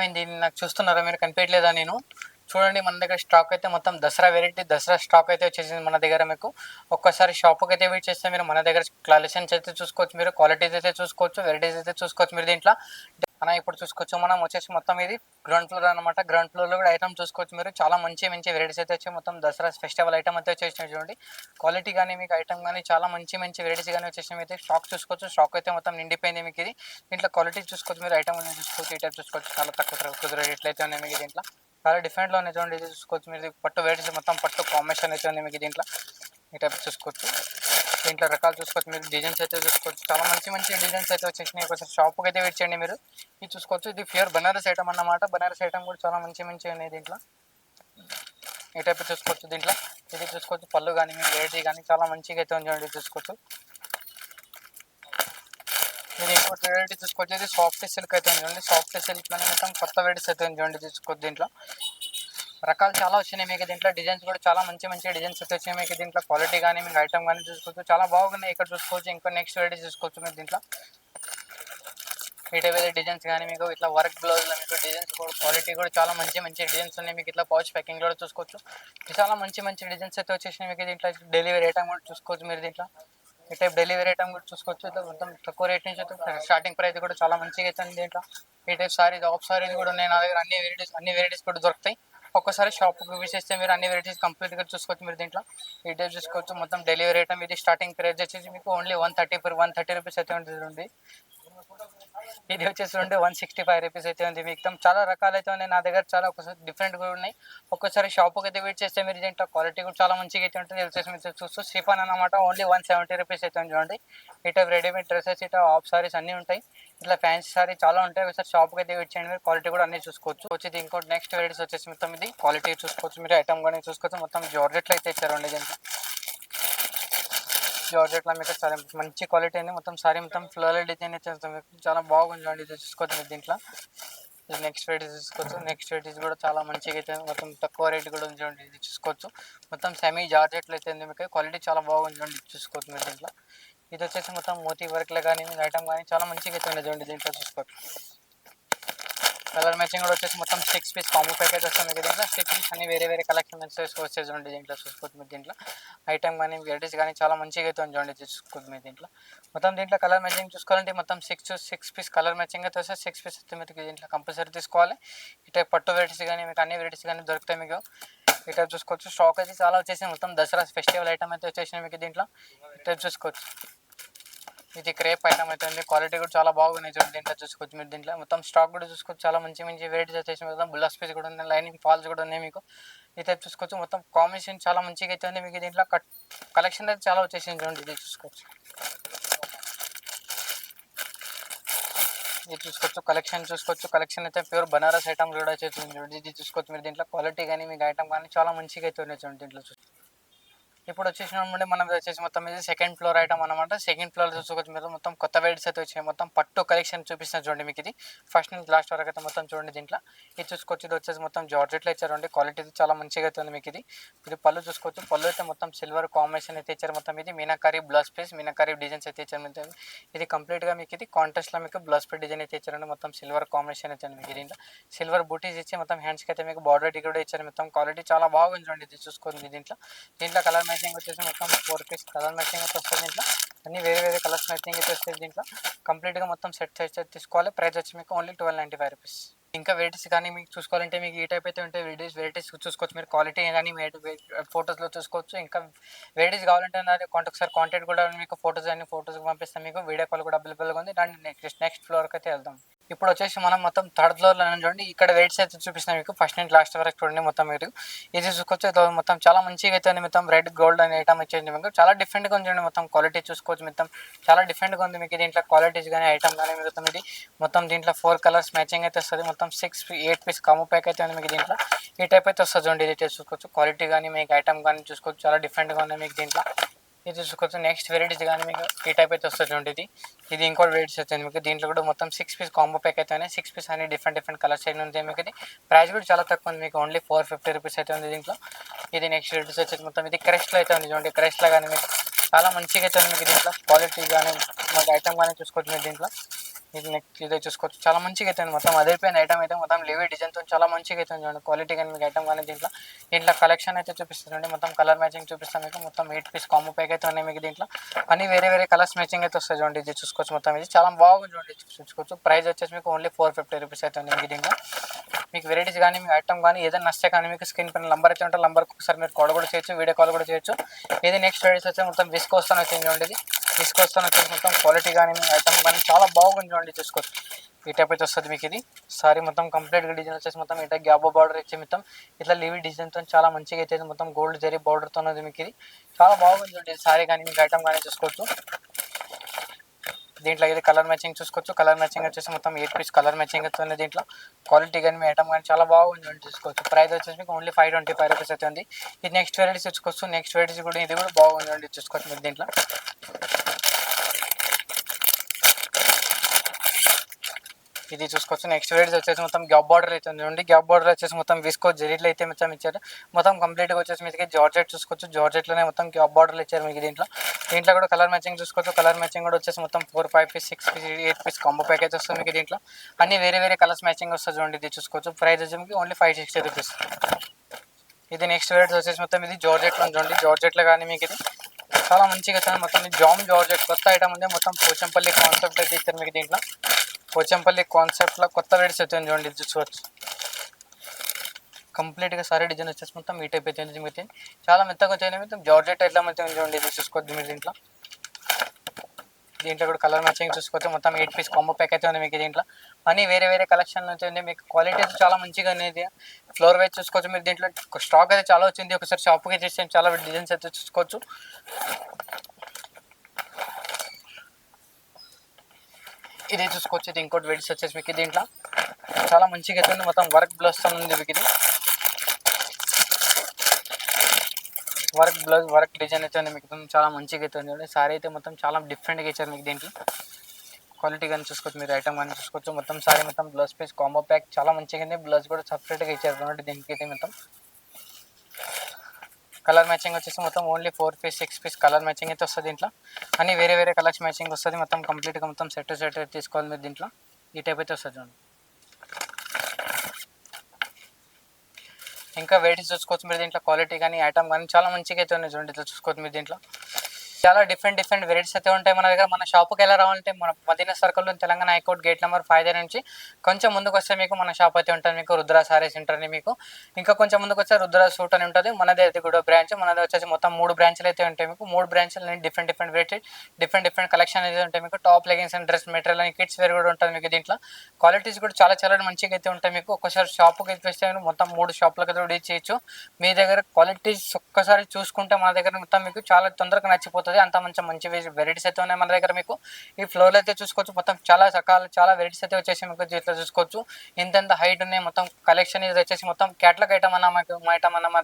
దీన్ని నాకు చూస్తున్నారా మీరు, కనిపించలేదా? నేను చూడండి, మన దగ్గర స్టాక్ అయితే మొత్తం దసరా వెరైటీ, దసరా స్టాక్ అయితే వచ్చేసింది మన దగ్గర. మీకు ఒక్కసారి షాప్కి అయితే విజిట్ చేస్తే మీరు మన దగ్గర కలెక్షన్స్ అయితే చూసుకోవచ్చు, మీరు క్వాలిటీస్ అయితే చూసుకోవచ్చు, వెరైటీస్ అయితే చూసుకోవచ్చు మీరు దీంట్లో. మనం ఇప్పుడు చూసుకోవచ్చు, మనం వచ్చేసి మొత్తం ఇది గ్రౌండ్ ఫ్లోర్ అనమాట. గ్రౌండ్ ఫ్లోర్లో కూడా ఐటమ్ చూసుకోవచ్చు మీరు. చాలా మంచి మంచి వెరైటీస్ అయితే వచ్చాయి. మొత్తం దసరా ఫెస్టివల్ ఐటమ్ అయితే వచ్చేసినాయి చూడండి. క్వాలిటీ కానీ మీకు ఐటమ్ కానీ చాలా మంచి మంచి వెరైటీస్ కానీ వచ్చేసి అయితే స్టాక్ చూసుకోవచ్చు. స్టాక్ అయితే మొత్తం నిండిపోయింది మీకు. ఇది దీంట్లో క్వాలిటీ చూసుకోవచ్చు మీరు, ఐటమ్ అనేది చూసుకోవచ్చు, ఈ టైప్ చూసుకోవచ్చు. చాలా తక్కువ రేట్లు అయితే ఉన్నాయి మీకు దీంట్లో. చాలా డిఫరెంట్లో ఉన్నాయి చూడండి. ఇది చూసుకోవచ్చు మీరు, పట్టు వెరైటీస్ మొత్తం పట్టు కాంబినేషన్ అయితే ఉంది మీకు దీంట్లో. ఈ టైప్ చూసుకోవచ్చు. దీంట్లో రకాలు చూసుకోవచ్చు మీరు, డిజైన్స్ అయితే చూసుకోవచ్చు. చాలా మంచి మంచి డిజైన్స్ అయితే వచ్చేసినాయి. ఒకసారి షాప్కి అయితే వెయిట్ చేయండి మీరు. ఇది చూసుకోవచ్చు, ఇది ప్యూర్ బనారస్ ఐటమ్ అన్నమాట. బనారస్ ఐటమ్ కూడా చాలా మంచి మంచి ఉన్నాయి దీంట్లో. ఈ టైప్ చూసుకోవచ్చు. దీంట్లో ఇది చూసుకోవచ్చు, పళ్ళు కానీ మీ వెరైటీ కానీ చాలా మంచిగా అయితే ఉంది చూసుకోవచ్చు. ఇది ఇంకోటి వెరైటీ చూసుకోవచ్చు, ఇది సాఫ్ట్ సిల్క్ అయితే ఉంది. సాఫ్ట్ సిల్క్ అని మొత్తం కొత్త వెరైటీస్ అయితే ఉంది చూసుకోవచ్చు. దీంట్లో రకాలు చాలా వచ్చినాయి మీకు దీంట్లో. డిజైన్స్ కూడా చాలా మంచి మంచి డిజైన్స్ అయితే వచ్చాయి మీకు దీంట్లో. క్వాలిటీ కానీ మీకు ఐటమ్ కానీ చూసుకోవచ్చు, చాలా బాగున్నాయి. ఇక్కడ చూసుకోవచ్చు. ఇంకా నెక్స్ట్ వెరైటీ చూసుకోవచ్చు మీరు దీంట్లో. వీటి మీద డిజైన్స్ కానీ మీకు ఇట్లా వర్క్ బ్లౌజ్లో మీకు డిజైన్స్ కూడా క్వాలిటీ కూడా చాలా మంచి మంచి డిజైన్స్ ఉన్నాయి మీకు. ఇట్లా పౌచ్ ప్యాకింగ్ కూడా చూసుకోవచ్చు. చాలా మంచి మంచి డిజైన్స్ అయితే వచ్చేసినాయి మీకు దీంట్లో. డెలివరీ ఐటమ్ కూడా చూసుకోవచ్చు మీరు దీంట్లో. ఈ టైప్ డెలివరీ ఐటమ్ కూడా చూసుకోవచ్చు. ఇట్లా మొత్తం తక్కువ రేట్ నుంచి స్టార్టింగ్ ప్రైస్ కూడా చాలా మంచిగా అయితే ఉంది దీంట్లో. ఈ టైప్ సారీస్, ఆఫ్ సారీస్ కూడా ఉన్నాయి నా దగ్గర. అన్ని వెరైటీస్ కూడా దొరుకుతాయి. ఒక్కసారి షాప్కి విసిస్తే మీరు అన్ని వెరైటీస్ కంప్లీట్గా చూసుకోవచ్చు మీరు దీంట్లో. ఈ టైప్ చూసుకోవచ్చు. మొత్తం డెలివరీ ఐటమ్. ఇది స్టార్టింగ్ ప్రైస్ వచ్చేసి మీకు ఓన్లీ 130 రూపీస్ అయితే ఉంటుంది. ఇది వచ్చేసి 165 రూపీస్ అయితే ఉంది మీకు. చాలా రకాలు అయితే ఉన్నాయి నా దగ్గర. చాలా ఒకసారి డిఫరెంట్ కూడా ఉన్నాయి. ఒక్కసారి షాప్కి అయితే విజిట్ చేస్తే మీరు దీంట్లో క్వాలిటీ కూడా చాలా మంచిగా అయితే ఉంటుంది. వచ్చేసి మీరు చూస్తూ షిఫాన్ అనమాట. ఓన్లీ 170 రూపీస్ అయితే చూడండి. ఇట్లా రెడీమేడ్ డ్రెస్సెస్, ఇట్లా ఆఫ్ సారీస్ అన్నీ ఉంటాయి. ఇట్లా ఫ్యాన్సీ సారీ చాలా ఉంటాయి. ఒకసారి షాప్కి అయితే విజిట్ చేయండి మీరు. క్వాలిటీ కూడా అన్ని చూసుకోవచ్చు. వచ్చేది ఇంకోటి నెక్స్ట్ వెరైటీస్ వచ్చేసి మొత్తం ఇది క్వాలిటీ చూసుకోవచ్చు మీరు, ఐటమ్ కానీ చూసుకోవచ్చు. మొత్తం జార్జెట్లో అయితే ఇచ్చారండి దీంట్లో. జార్జెట్లో మీకు చాలా మంచి క్వాలిటీ అండి. మొత్తం సారీ మొత్తం ఫ్లోరల్ డిజైన్ అయితే మీకు చాలా బాగుంది అండి. ఇది చూసుకోవచ్చు మీరు దీంట్లో. ఇది నెక్స్ట్ వెరైటీస్ చూసుకోవచ్చు. నెక్స్ట్ వెరైటీస్ కూడా చాలా మంచిగా అయితే మొత్తం తక్కువ రేట్ కూడా ఉంచండి. ఇది చూసుకోవచ్చు. మొత్తం సెమీ జార్జెట్లో అయితే ఉంది మీకు. క్వాలిటీ చాలా బాగుంది అండి. చూసుకోవచ్చు మీరు దీంట్లో. ఇది వచ్చేసి మొత్తం మోతీ వర్క్లో కానీ ఐటమ్ కానీ చాలా మంచిగా అయితే ఉంది చూడండి దీంట్లో. చూసుకోవచ్చు. కలర్ మ్యాచింగ్ కూడా వచ్చేసి మొత్తం 6 పీస్ కాంబో ప్యాకేజ్ వస్తుంది మీకు దీంట్లో. 6 పీస్ అన్ని వేరే వేరే కలెక్షన్ వచ్చేసి చూడండి దీంట్లో. చూసుకోవచ్చు మీరు దీంట్లో. ఐటమ్ కానీ వెరైటీస్ కానీ చాలా మంచిగా అయితే చూడండి. చూసుకోవచ్చు మీరు దీంట్లో. మొత్తం దీంట్లో కలర్ మ్యాచింగ్ చూసుకోవాలంటే మొత్తం 6 పీస్ కలర్ మ్యాచింగ్ అయితే వస్తే 6 పీస్ అయితే మీకు దీంట్లో కంపల్సరీ తీసుకోవాలి. ఈ టైప్ పట్టు వెరైటీస్ కానీ మీకు అన్ని వెరైటీస్ కానీ దొరుకుతాయి మీకు. ఈ టైప్ చూసుకోవచ్చు. స్టాక్ అయితే చాలా వచ్చేసి మొత్తం దసరా ఫెస్టివల్ ఐటమ్ అయితే వచ్చేసినాయి మీకు దీంట్లో. ఈ టైప్ చూసుకోవచ్చు. ఇది క్రేప్ ఐటమ్ అయితే ఉంది. క్వాలిటీ కూడా చాలా బాగున్నాయి చూడండి దీంట్లో. చూసుకోవచ్చు మీరు దీంట్లో. మొత్తం స్టాక్ కూడా చూసుకోవచ్చు. చాలా మంచి మంచి వెరైటీస్ వచ్చేసి మొత్తం బుల్లాస్ పీస్ కూడా ఉన్నాయి, లైనింగ్ ఫాల్స్ కూడా ఉన్నాయి మీకు. ఈ టైప్ చూసుకోవచ్చు. మొత్తం కాంబినేషన్ చాలా మంచిగా అయితే ఉంది మీకు దీంట్లో. కలెక్షన్ అయితే చాలా వచ్చేసింది చూడండి. ఇది చూసుకోవచ్చు. ఇది చూసుకోవచ్చు. కలెక్షన్ చూసుకోవచ్చు. కలెక్షన్ అయితే ప్యూర్ బనారస్ ఐటమ్ కూడా వచ్చేసింది చూడండి. ఇది చూసుకోవచ్చు మీరు దీంట్లో. క్వాలిటీ కానీ మీకు ఐటమ్ కానీ చాలా మంచిగా అయితే ఉన్నాయి చూడండి దీంట్లో. ఇప్పుడు వచ్చేసినప్పుడు మనం వచ్చేసి మొత్తం ఇది సెకండ్ ఫ్లోర్ ఐటమ్ అనమాట. సెకండ్ ఫ్లోర్ చూసుకోవచ్చు మీరు. మొత్తం కొత్త వెరైటీస్ అయితే వచ్చాయి. మొత్తం పట్టు కలెక్షన్ చూపిస్తున్నారు చూడండి మీకు. ఇది ఫస్ట్ నుంచి లాస్ట్ వరకు అయితే మొత్తం చూడండి దీంట్లో. ఇది చూసుకోవచ్చు. ఇది వచ్చేసి మొత్తం జార్జెట్లో ఇచ్చారండి. క్వాలిటీ చాలా మంచిగా అయితే ఉంది మీకు. ఇది పళ్ళు చూసుకోవచ్చు. పళ్ళు అయితే మొత్తం సిల్వర్ కాంబినేషన్ అయితే ఇచ్చారు మొత్తం. ఇది meenakari blouse piece, meenakari designs అయితే ఇచ్చారు మొత్తం. ఇది కంప్లీట్గా మీకు ఇది కాంట్రాస్ట్లో మీకు బ్లౌజ్ పీస్ డిజైన్ అయితే ఇచ్చారండి. మొత్తం సిల్వర్ కాంబినేషన్ అయితే మీకు దీంట్లో. సిల్వర్ బూటీస్ ఇచ్చి మొత్తం హ్యాండ్స్కి అయితే మీకు బార్డర్ కూడా ఇచ్చారు మొత్తం. క్వాలిటీ చాలా బాగుంది చూడండి. ఇది చూసుకోండి దీంట్లో. దీంట్లో కలర్ మ్యాచింగ్ వచ్చేసి మొత్తం 4 పీస్ కలర్ మ్యాచింగ్ అయితే వస్తుంది దీంట్లో. అన్ని వేరే వేరే కలర్స్ మ్యాచింగ్ అయితే వస్తుంది దీంట్లో. కంప్లీట్గా మొత్తం సెట్ తీసుకోవాలి. ప్రైస్ వచ్చి మీకు ఓన్లీ 1295 రూపీస్. ఇంకా వెరైటీస్ కానీ మీకు చూసుకోవాలంటే మీకు ఈ టైప్ అయితే ఉంటాయి. వెరైటీస్ చూసుకోవచ్చు మీరు. క్వాలిటీ కానీ ఫొటోస్లో చూసుకోవచ్చు. ఇంకా వెరైటీస్ కావాలంటే నాది ఒకసారి కాంటాక్ట్ కూడా మీకు ఫొటోస్ పంపిస్తాను మీకు. వీడియో కాల్ కూడా అవైలబుల్గా ఉంది. దాన్ని నెక్స్ట్ ఫ్లోర్కి అయితే వెళ్దాం. ఇప్పుడు వచ్చేసి మనం మొత్తం థర్డ్ ఫ్లోర్లో చూడండి. ఇక్కడ వెరైటీస్ అయితే చూపిస్తాం మీకు. ఫస్ట్ నుంచి లాస్ట్ వరకు చూడండి మొత్తం మీరు. ఇది చూసుకోవచ్చు. మొత్తం చాలా మంచిగా అయితే ఉంది. మొత్తం రెడ్ గోల్డ్ అనే ఐటమ్ వచ్చేది మీకు. చాలా డిఫరెంట్గా ఉంది చూడండి. మొత్తం క్వాలిటీ చూసుకోవచ్చు. మొత్తం చాలా డిఫరెంట్గా ఉంది మీకు దీంట్లో. క్వాలిటీస్ కానీ ఐటమ్ కానీ మొత్తం ఇది మొత్తం దీంట్లో 4 కలర్స్ మ్యాచింగ్ అయితే వస్తుంది. మొత్తం 8 పీస్ కాంబో ప్యాక్ అయితే ఉంది మీకు దీంట్లో. ఈ టైప్ అయితే వస్తుంది చూడండి. ఇది చూసుకోవచ్చు. క్వాలిటీ కానీ మీకు ఐటమ్ కానీ చూసుకోవచ్చు. చాలా డిఫరెంట్గా ఉంది మీకు దీంట్లో. ఇది చూసుకోవచ్చు. నెక్స్ట్ వెరైటీస్ కానీ మీకు ఈ టైప్ అయితే వస్తుంది చూడండి. ఇది ఇంకోటి వెరైటీస్ వస్తుంది మీకు. దీంట్లో కూడా మొత్తం 6 పీస్ కాంబో ప్యాక్ అయితే ఉన్నాయి. 6 పీస్ అన్ని డిఫరెంట్ కలర్స్ అయితే ఉంది మీకు. ఇది ప్రైస్ కూడా చాలా తక్కువ ఉంది మీకు. ఓన్లీ 450 రూపీస్ అయితే ఉంది దీంట్లో. ఇది నెక్స్ట్ వెరైటీస్ వచ్చేసి మొత్తం ఇది క్రష్లో అయితే ఉంది చూడండి. క్రష్లో కానీ మీకు చాలా మంచిగా అయితే ఉంది మీకు దీంట్లో. క్వాలిటీ కానీ మీకు ఐటమ్ కానీ చూసుకోవచ్చు మీరు దీంట్లో. ఇది నెక్స్ట్ ఇదే చూసుకోవచ్చు, చాలా మంచిగా అవుతుంది. మొత్తం అదిరిపోయిన ఐటమ్ అయితే మొత్తం లివీ డిజైన్తో చాలా మంచిగా అవుతుంది చూడండి. క్వాలిటీ కానీ మీకు ఐటమ్ కానీ దీంట్లో కలెక్షన్ అయితే చూపిస్తుంది. మొత్తం కలర్ మ్యాచింగ్ చూపిస్తాను మీకు. మొత్తం 8 పీస్ కాంబో ప్యాక్ అయితే ఉన్నాయి మీకు దీంట్లో. అన్ని వేరే వేరే కలర్స్ మ్యాచింగ్ అయితే వస్తాయి చూడండి. ఇది చూసుకోవచ్చు, మొత్తం ఇది చాలా బాగుంది చూడండి. చూసుకోవచ్చు, ప్రైస్ వచ్చేసి మీకు ఓన్లీ 450 రూపీస్ అయితే ఉంది మీకు దీంట్లో. మీకు వెరైటీస్ కానీ మీ ఐటమ్ కానీ ఏదైనా నచ్చితే కానీ మీకు స్క్రీన్ పైన నంబర్ అయితే ఉంటుంది. నంబర్కి ఒకసారి మీరు కాల్ కూడా చేయొచ్చు, వీడియో కాల్ కూడా చేయొచ్చు. ఇది నెక్స్ట్ వెరైటీస్ వచ్చి మొత్తం విస్కోస్తాను వచ్చింది చూడండి. ఇది విస్కోస్తాను వచ్చేసి మొత్తం క్వాలిటీ కానీ మీ ఐటమ్ కానీ చాలా బాగుంది చూడండి. చూసుకోవచ్చు, ఈ టైప్ అయితే వస్తుంది మీకు. ఇది సారీ మొత్తం కంప్లీట్గా డిజైన్ వచ్చేసి మొత్తం ఇట్లా గ్యాబో బార్డర్ ఇచ్చి మొత్తం ఇట్లా లివీ డిజైన్తో చాలా మంచిగా అయితే మొత్తం గోల్డ్ జరీ బార్డర్తో ఉన్నది మీకు. ఇది చాలా బాగుంది చూడండి. సారీ కానీ మీకు ఐటమ్ కానీ చూసుకోవచ్చు. దీంట్లో ఇది కలర్ మ్యాచింగ్ చూసుకోవచ్చు. కలర్ మ్యాచింగ్ వచ్చేసి మొత్తం 8 పీస్ కలర్ మ్యాచింగ్ అవుతుంది దీంట్లో. క్వాలిటీ కానీ మీ ఐటమ్ కానీ చాలా బాగుంది చూసుకోవచ్చు. ప్రైస్ వచ్చేసి మీకు ఓన్లీ 525 రూపీస్ అవుతుంది. ఇది నెక్స్ట్ వెరైటీస్ చూసుకోవచ్చు. నెక్స్ట్ వెరైటీస్ కూడా ఇది కూడా బాగుంది చూసుకోవచ్చు మీరు దీంట్లో. ఇది చూసుకోవచ్చు. నెక్స్ట్ వెరైటీస్ వచ్చేసి మొత్తం గ్యాప్ బార్డర్ అయితే ఉంది. గ్యాప్ బార్డర్ వచ్చేసి మొత్తం విస్కో జరీలో అయితే మొత్తం ఇచ్చారు. మొత్తం కంప్లీట్గా వచ్చేసి మీకు జార్జెట్ చూసుకోవచ్చు. జార్జెట్లోనే మొత్తం గ్యాప్ బార్డర్లు ఇచ్చారు మీకు దీంట్లో. దీంట్లో కూడా కలర్ మ్యాచింగ్ చూసుకోవచ్చు. కలర్ మ్యాచింగ్ కూడా వచ్చేసి మొత్తం 4, 5 piece, 6 piece, 8 piece combo pack అయితే వస్తుంది మీకు దీంట్లో. అన్ని వేరే వేరే కలర్స్ మ్యాచింగ్ వస్తుంది చూడండి. ఇది చూసుకోవచ్చు. ప్రైస్ వచ్చి మీకు ఓన్లీ 560 రూపీస్. ఇది నెక్స్ట్ వెరైటీస్ వచ్చేసి మొత్తం ఇది జార్జెట్లో చూడండి. జార్జెట్లో కానీ మీకు ఇది చాలా మంచిగా వస్తుంది. మొత్తం జామ్ జార్జెట్ కొత్త ఐటమ్ ఉంది. మొత్తం పోచంపల్లి కాన్సెప్ట్ అయితే ఇచ్చారు మీకు దీంట్లో. పోచంపల్లి కాన్సెప్ట్లో కొత్త వెరైటీస్ అవుతుంది చూడండి. ఇది చూసుకోవచ్చు. కంప్లీట్గా సారీ డిజైన్ వచ్చేసి మొత్తం ఈ టైప్ అయితే మీకు చాలా మెత్తగా వచ్చాయి. మొత్తం జార్జెట్ ఎట్లా మొత్తం చూడండి. ఇది చూసుకోవద్దు మీరు దీంట్లో. దీంట్లో కూడా కలర్ మ్యాచింగ్ చూసుకోవచ్చు. మొత్తం 8 పీస్ కాంబో ప్యాక్ అయితే ఉంది మీకు దీంట్లో. అన్నీ వేరే వేరే కలెక్షన్ అయితే ఉంది మీకు. క్వాలిటీ అయితే చాలా మంచిగా అనేది. ఫ్లోర్ వైజ్ చూసుకోవచ్చు మీరు దీంట్లో. స్టాక్ అయితే చాలా వచ్చింది. ఒకసారి షాప్కి చేస్తే చాలా డిజైన్స్ అయితే చూసుకోవచ్చు. ఇది చూసుకోవచ్చు. ఇది ఇంకోటి వెరైటీస్ వచ్చేసి మీకు దీంట్లో చాలా మంచిగా అవుతుంది. మొత్తం వర్క్ బ్లౌజ్తో ఉంది మీకు. ఇది వర్క్ బ్లౌజ్ వర్క్ డిజైన్ అయితే ఉంది మీకు. చాలా మంచిగా అవుతుంది. సారీ అయితే మొత్తం చాలా డిఫరెంట్గా ఇచ్చారు మీకు దీంట్లో. క్వాలిటీ కానీ చూసుకోవచ్చు మీరు. ఐటమ్ కానీ చూసుకోవచ్చు. మొత్తం సారీ మొత్తం బ్లౌజ్ పీస్ కాంబో ప్యాక్ చాలా మంచిగా ఉంది. బ్లౌజ్ కూడా సపరేట్గా ఇచ్చారు కాబట్టి దీనికి అయితే మొత్తం కలర్ మ్యాచింగ్ వచ్చేసి మొత్తం only 4 piece, 6 piece colour matching అయితే వస్తుంది దీంట్లో. అన్ని వేరే వేరే కలర్స్ మ్యాచింగ్ వస్తుంది. మొత్తం కంప్లీట్గా మొత్తం సెట్ తీసుకోవాలి మీరు దీంట్లో. ఈ టైప్ అయితే వస్తుంది చూడండి. ఇంకా వెరైటీస్ చూసుకోవచ్చు మీరు దీంట్లో. క్వాలిటీ కానీ ఐటమ్ కానీ చాలా మంచిగా అయితే ఉన్నాయి చూడండి. ఇట్లా చూసుకోవచ్చు మీరు దీంట్లో. చాలా డిఫరెంట్ వెరైటీస్ అయితే ఉంటాయి మన దగ్గర. మన షాప్కి ఎలా రావాలంటే మన మదీనా సర్కిల్లో తెలంగాణ హైకోర్ట్ గేట్ నెంబర్ 5 దగ్గర నుంచి కొంచెం ముందుకు వస్తే మీకు మన షాప్ అయితే ఉంటుంది మీకు. రుద్ర సారీస్ ఉంటుంది మీకు. ఇంకా కొంచెం ముందుకు వస్తే రుద్ర సూట్ అని ఉంటుంది. మనది అయితే కూడా బ్రాంచ్. మనది వచ్చేసి మొత్తం 3 బ్రాంచ్లు అయితే ఉంటాయి మీకు. 3 బ్రాంచ్లు డిఫరెంట్ వెరైటీ డిఫరెంట్ కలెక్షన్ అయితే ఉంటాయి మీకు. Top leggings and dress material అని కిడ్స్ వేర్ కూడా ఉంటుంది మీకు దీంట్లో. క్వాలిటీస్ కూడా చాలా మంచిగా అయితే ఉంటాయి మీకు. ఒక్కసారి షాప్కి అయితే మొత్తం 3 షాపులకు అయితే రీచ్ చేయొచ్చు. మీ దగ్గర క్వాలిటీస్ ఒక్కసారి చూసుకుంటే మన దగ్గర మొత్తం మీకు చాలా తొందరగా నచ్చిపోతుంది. అంత మంచి వెరైటీస్ అయితే ఉన్నాయి మన దగ్గర మీకు. ఈ ఫ్లోర్లో అయితే చూసుకోవచ్చు. మొత్తం చాలా వెరైటీస్ అయితే వచ్చేసి మీకు ఇట్లా చూసుకోవచ్చు. ఇంత హైట్ ఉన్నాయి. మొత్తం కలెక్షన్ ఇది వచ్చేసి మొత్తం క్యాటలాగ్ ఐటమ్ అన్న ఐటమ్ అన్నమాట.